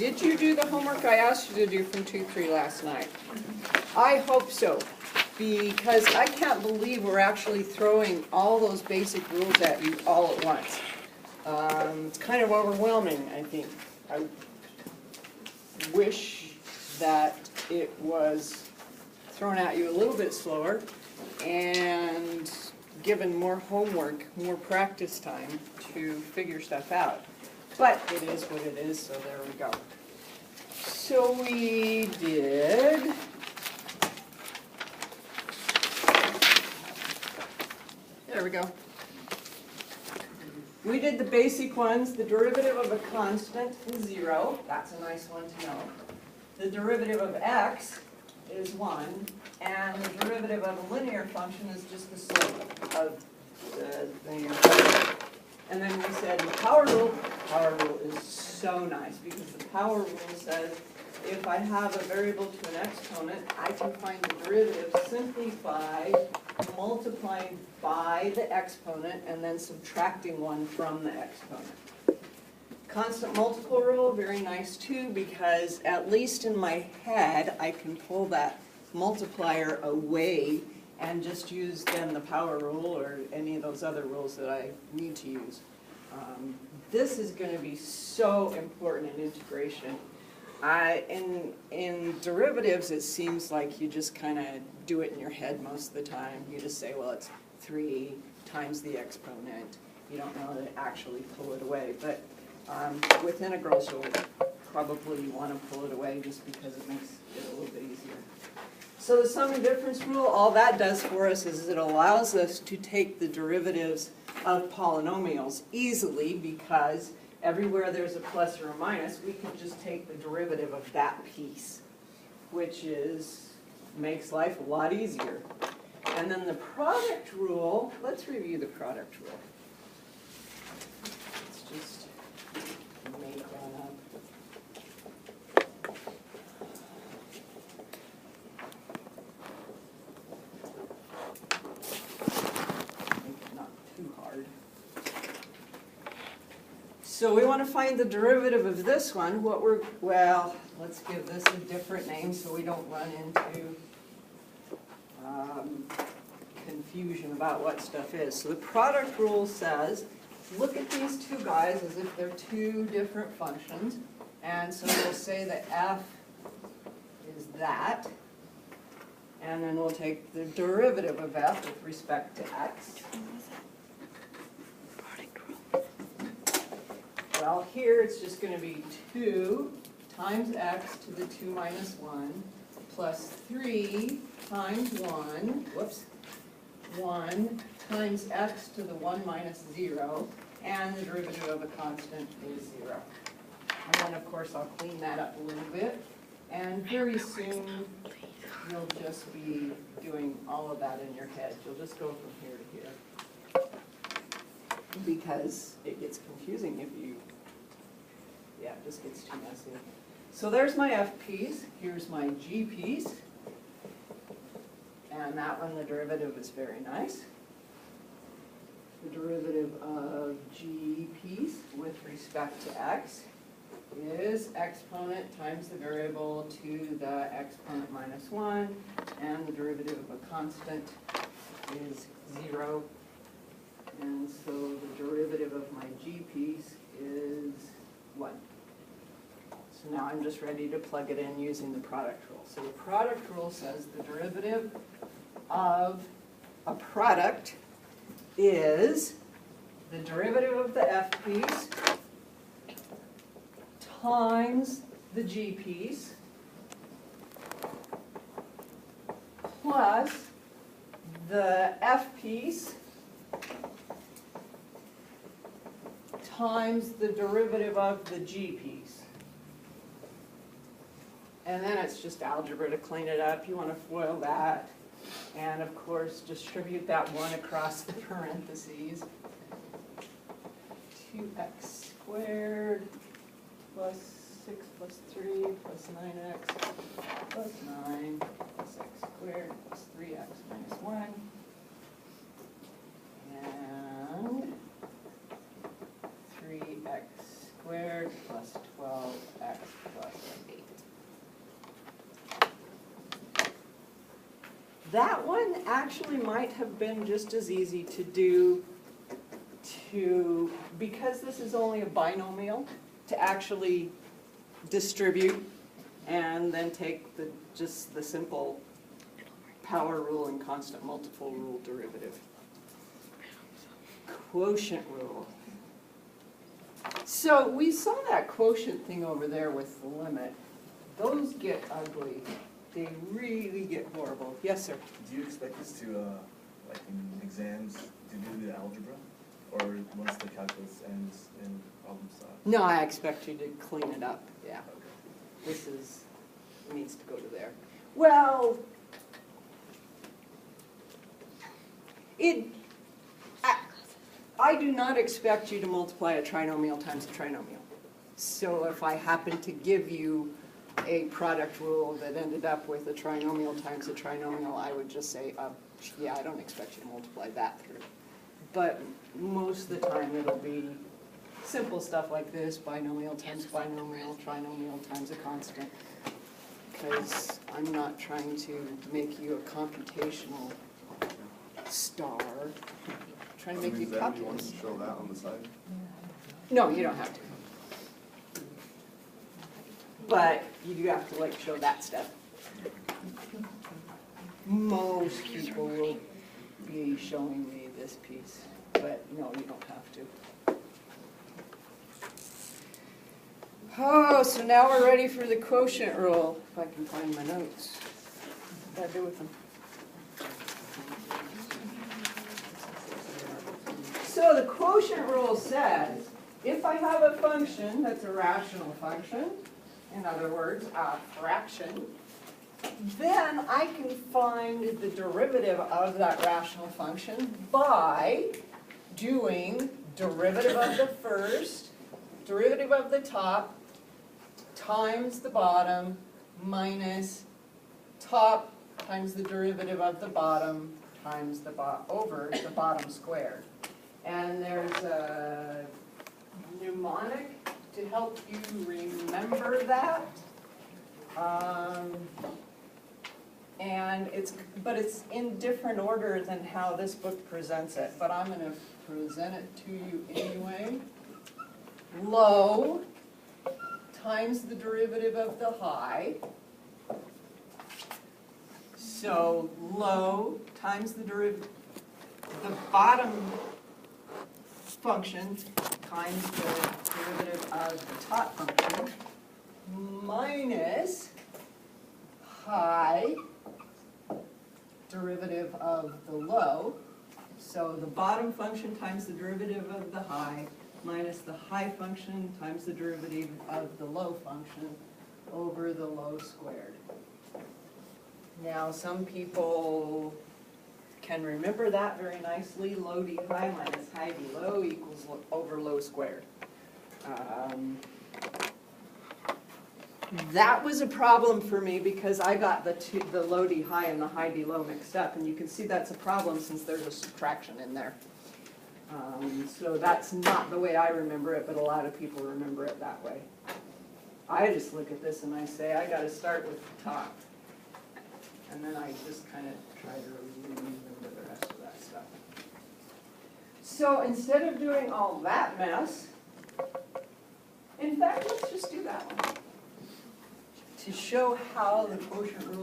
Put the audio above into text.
did you do the homework I asked you to do from 2-3 last night? I hope so, because I can't believe we're actually throwing all those basic rules at you all at once. It's kind of overwhelming, I think. I wish that it was thrown at you a little bit slower and given more homework, more practice time to figure stuff out. But it is what it is, so there we go. So we did there we go. We did the basic ones. The derivative of a constant is 0. That's a nice one to know. The derivative of x is 1. And the derivative of a linear function is just the slope of the linear function. And then we said the power rule is so nice because the power rule says if I have a variable to an exponent, I can find the derivative simply by multiplying by the exponent and then subtracting 1 from the exponent. Constant multiple rule, very nice too, because at least in my head I can pull that multiplier away and just use then the power rule or any of those other rules that I need to use. This is going to be so important in integration. In derivatives, it seems like you just kind of do it in your head most of the time. You just say, well, it's 3 times the exponent. You don't know to actually pull it away. But with integrals, you'll probably want to pull it away just because it makes it a little bit easier. So the sum and difference rule, all that does for us is it allows us to take the derivatives of polynomials easily because everywhere there's a plus or a minus, we can just take the derivative of that piece, which makes life a lot easier. And then the product rule, let's review the product rule. Let's just make one up. So we want to find the derivative of this one. Well, let's give this a different name so we don't run into confusion about what stuff is. So the product rule says, look at these two guys as if they're two different functions. And so we'll say that f is that. And then we'll take the derivative of f with respect to x. Well, here it's just going to be 2 times x to the 2 minus 1 plus 3 times 1 times x to the 1 minus 0, and the derivative of a constant is 0. And then, of course, I'll clean that up a little bit. And very soon, you'll just be doing all of that in your head. You'll just go from here to here. Because it gets confusing if you, it just gets too messy. So there's my F piece, here's my G piece, and that one, the derivative is very nice. The derivative of G piece with respect to x is exponent times the variable to the exponent minus 1, and the derivative of a constant is 0. And so the derivative of my G piece is 1. So now I'm just ready to plug it in using the product rule. So the product rule says the derivative of a product is the derivative of the F piece times the G piece plus the F piece times the derivative of the G piece. And then it's just algebra to clean it up. You want to FOIL that. And of course, distribute that 1 across the parentheses. 2x squared plus 6 plus 3 plus 9x plus 9 plus x squared plus 3x minus 1. And 3x squared plus 12x plus That one actually might have been just as easy to do because this is only a binomial, to actually distribute and then take just the simple power rule and constant multiple rule derivative. Quotient rule. So we saw that quotient thing over there with the limit. Those get ugly. They really get horrible. Yes, sir? Do you expect us to, like in exams, to do the algebra? Or once the calculus ends in problem solve? No, I expect you to clean it up, yeah. Okay. This needs to go to there. Well, I do not expect you to multiply a trinomial times a trinomial. So if I happen to give you a product rule that ended up with a trinomial times a trinomial, I would just say, yeah, I don't expect you to multiply that through. But most of the time it'll be simple stuff like this, binomial times binomial, trinomial times a constant. Because I'm not trying to make you a computational star. I'm trying to make you calculus. You want to show that on the side? No, you don't have to. But you do have to like show that step. Most people will be showing me this piece, but no, you don't have to. Oh, so now we're ready for the quotient rule. If I can find my notes. What do I do with them? So the quotient rule says, if I have a function that's a rational function, in other words, a fraction, then I can find the derivative of that rational function by doing derivative of the first, derivative of the top, times the bottom, minus top times the derivative of the bottom, times the over the bottom squared. And there's a mnemonic to help you remember that. But it's in different order than how this book presents it, but I'm going to present it to you anyway. Low times the derivative of the high. So low times the derivative, the bottom function times the derivative of the top function minus high derivative of the low. So the bottom function times the derivative of the high minus the high function times the derivative of the low function over the low squared. Now some people can remember that very nicely. Low d high minus high d low equals over low squared. That was a problem for me because I got the low d high and the high d low mixed up, and you can see that's a problem since there's a subtraction in there. So that's not the way I remember it, but a lot of people remember it that way. I just look at this and I say, I got to start with the top. And then I just kind of try to remember the rest of that stuff. So instead of doing all that mess, in fact, let's just do that one. To show how the quotient rule